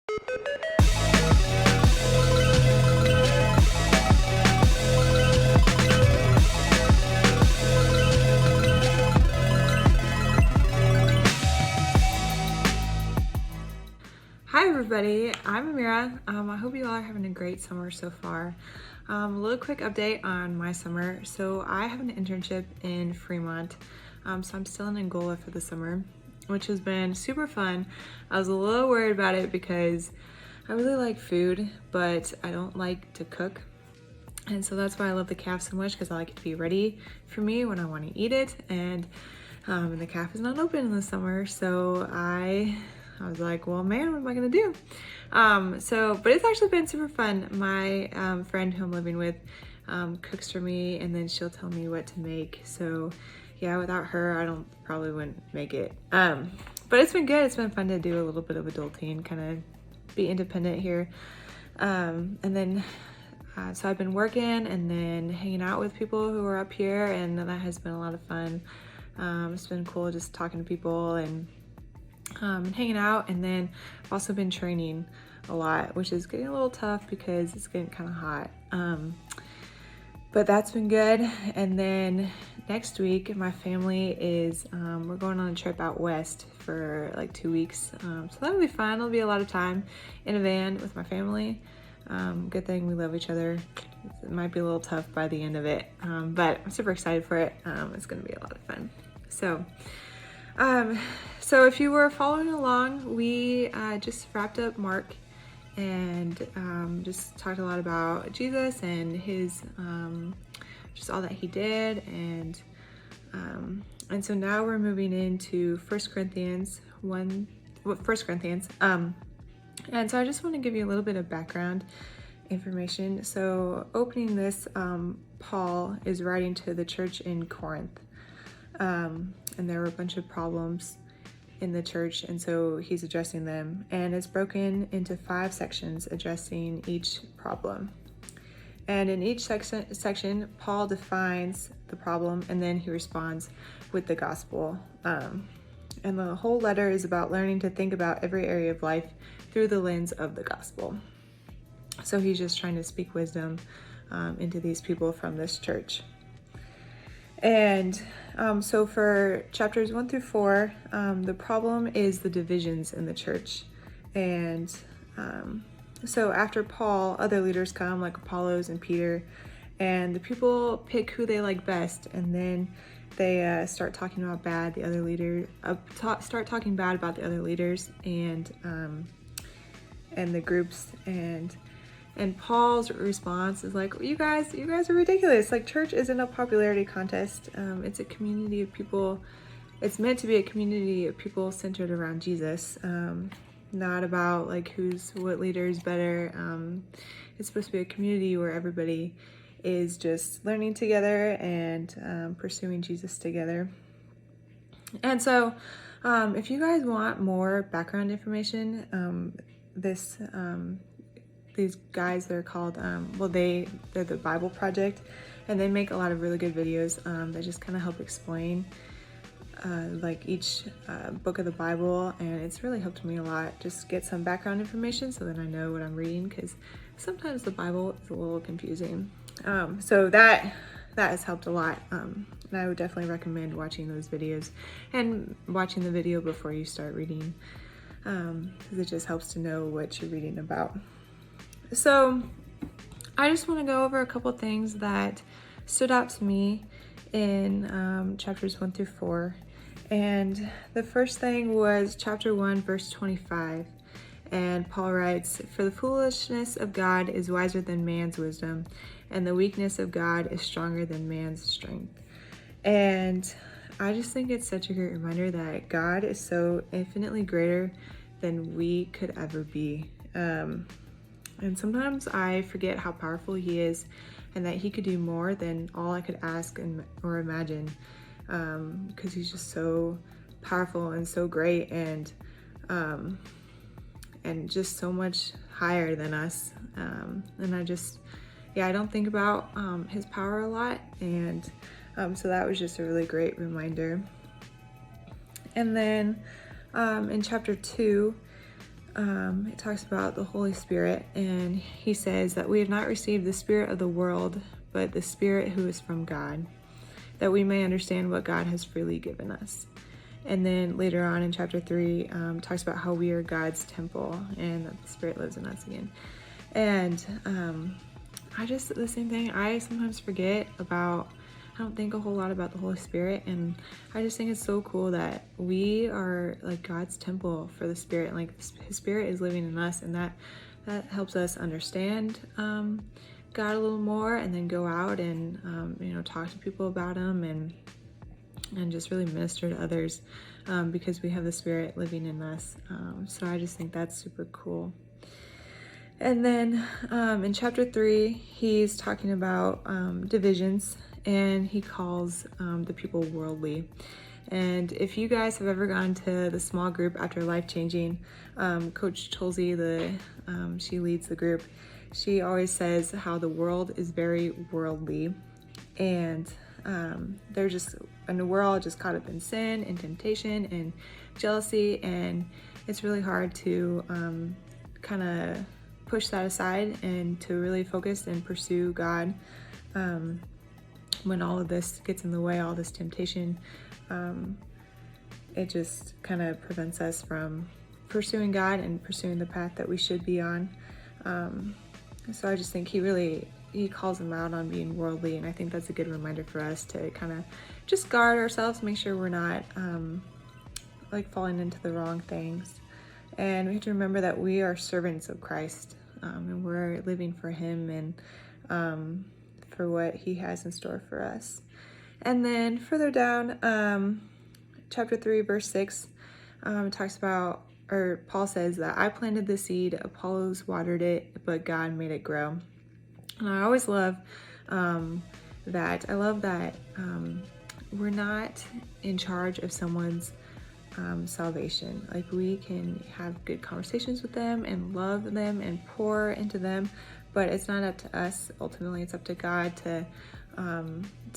Hi everybody, I'm Amira. I hope you all are having a great summer so far. A little quick update on my summer. So I have an internship in Fremont, so I'm still in Angola for the summer, which has been super fun. I was a little worried about it because I really like food, but I don't like to cook. And so that's why I love the cafe so much, because I like it to be ready for me when I want to eat it. And the cafe is not open in the summer, so I was like, well, man, what am I gonna do? But it's actually been super fun. My friend who I'm living with cooks for me, and then she'll tell me what to make. So yeah, without her, I probably wouldn't make it. But it's been good. It's been fun to do a little bit of adulting, kind of be independent here. So I've been working and then hanging out with people who are up here, and that has been a lot of fun. It's been cool just talking to people and hanging out. And then I've also been training a lot, which is getting a little tough because it's getting kind of hot. But that's been good. And then next week, my family is, we're going on a trip out west for like 2 weeks. So that'll be fun. It'll be a lot of time in a van with my family. Good thing we love each other. It might be a little tough by the end of it, but I'm super excited for it. It's gonna be a lot of fun. So if you were following along, we just wrapped up Mark and just talked a lot about Jesus and his just all that he did, and so now we're moving into 1 Corinthians. And so I just want to give you a little bit of background information. So opening this, Paul is writing to the church in Corinth, and there were a bunch of problems in the church, and so he's addressing them, and it's broken into 5 sections addressing each problem. And in each section, Paul defines the problem, and then he responds with the gospel. And the whole letter is about learning to think about every area of life through the lens of the gospel. So he's just trying to speak wisdom into these people from this church. And so for chapters 1 through 4, the problem is the divisions in the church. And so after Paul, other leaders come, like Apollos and Peter, and the people pick who they like best, and then they start talking about the other leader, start talking bad about the other leaders and the groups, and Paul's response is like, you guys are ridiculous. Like, church isn't a popularity contest. It's a community of people. It's meant to be a community of people centered around Jesus, not about like what leader is better. It's supposed to be a community where everybody is just learning together and pursuing Jesus together. And so if you guys want more background information, these guys, they're called, they're the Bible Project, and they make a lot of really good videos that just kind of help explain like each book of the Bible, and it's really helped me a lot. Just get some background information so that I know what I'm reading, because sometimes the Bible is a little confusing. So that has helped a lot, and I would definitely recommend watching those videos and watching the video before you start reading, because it just helps to know what you're reading about. So I just want to go over a couple things that stood out to me in chapters 1 through 4. And the first thing was chapter 1, verse 25. And Paul writes, "For the foolishness of God is wiser than man's wisdom, and the weakness of God is stronger than man's strength." And I just think it's such a great reminder that God is so infinitely greater than we could ever be. And sometimes I forget how powerful he is, and that he could do more than all I could ask or imagine, because he's just so powerful and so great, and just so much higher than us. And I don't think about his power a lot, and so that was just a really great reminder. And then in chapter 2, it talks about the Holy Spirit, and he says that we have not received the spirit of the world, but the Spirit who is from God, that we may understand what God has freely given us. And then later on in chapter 3, talks about how we are God's temple and that the Spirit lives in us again. And the same thing, I sometimes forget about, I don't think a whole lot about the Holy Spirit, and I just think it's so cool that we are like God's temple for the Spirit, and like His Spirit is living in us, and that helps us understand God a little more, and then go out and talk to people about Him, and just really minister to others because we have the Spirit living in us. So I just think that's super cool. And then in chapter 3, he's talking about divisions, and he calls the people worldly. And if you guys have ever gone to the small group after Life Changing, Coach Tulsi, she leads the group, she always says how the world is very worldly, and we're all just caught up in sin and temptation and jealousy, and it's really hard to kind of push that aside and to really focus and pursue God when all of this gets in the way, all this temptation. It just kind of prevents us from pursuing God and pursuing the path that we should be on. So I just think he calls them out on being worldly, and I think that's a good reminder for us to kind of just guard ourselves, make sure we're not falling into the wrong things. And we have to remember that we are servants of Christ, and we're living for Him and for what He has in store for us. And then further down, chapter 3, verse 6, talks about, or Paul says that I planted the seed, Apollos watered it, but God made it grow. And I always love that. I love that we're not in charge of someone's salvation. Like, we can have good conversations with them and love them and pour into them, but it's not up to us. Ultimately, it's up to God to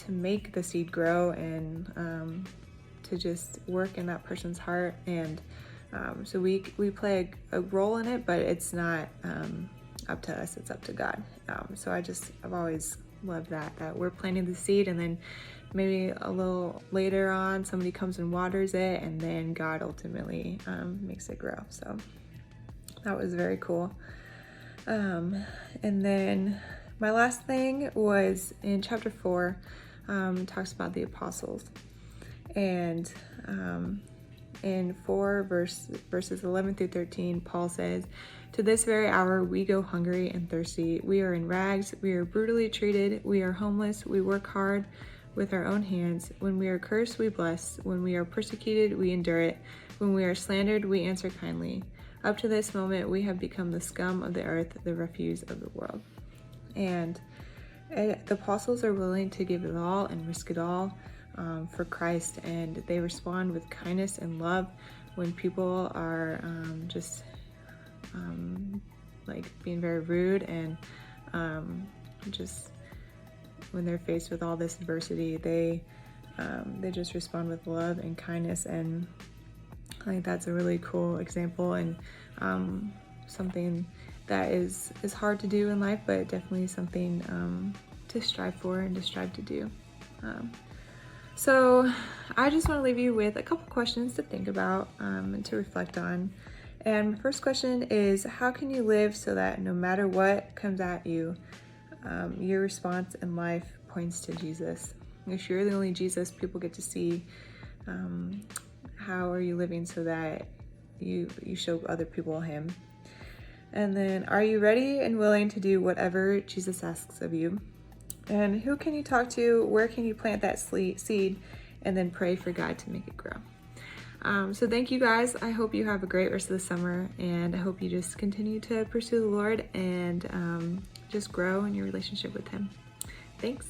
make the seed grow and to just work in that person's heart. And so we play a role in it, but it's not up to us, it's up to God. So I've always loved that we're planting the seed, and then maybe a little later on somebody comes and waters it, and then God ultimately makes it grow. So that was very cool. And then my last thing was in chapter 4, talks about the apostles. And in 4 verses 11 through 13, Paul says, to this very hour we go hungry and thirsty. We are in rags. We are brutally treated. We are homeless. We work hard with our own hands. When we are cursed, we bless. When we are persecuted, we endure it. When we are slandered, we answer kindly. Up to this moment, we have become the scum of the earth, the refuse of the world. And the apostles are willing to give it all and risk it all for Christ, and they respond with kindness and love when people are being very rude, and just when they're faced with all this adversity, they just respond with love and kindness. And I think that's a really cool example, and something that is hard to do in life, but definitely something to strive for and to strive to do. So I just want to leave you with a couple questions to think about and to reflect on. And my first question is, how can you live so that no matter what comes at you, your response in life points to Jesus? If you're the only Jesus people get to see, how are you living so that you show other people Him? And then, are you ready and willing to do whatever Jesus asks of you? And who can you talk to? Where can you plant that seed? And then pray for God to make it grow. So thank you guys. I hope you have a great rest of the summer, and I hope you just continue to pursue the Lord and just grow in your relationship with Him. Thanks.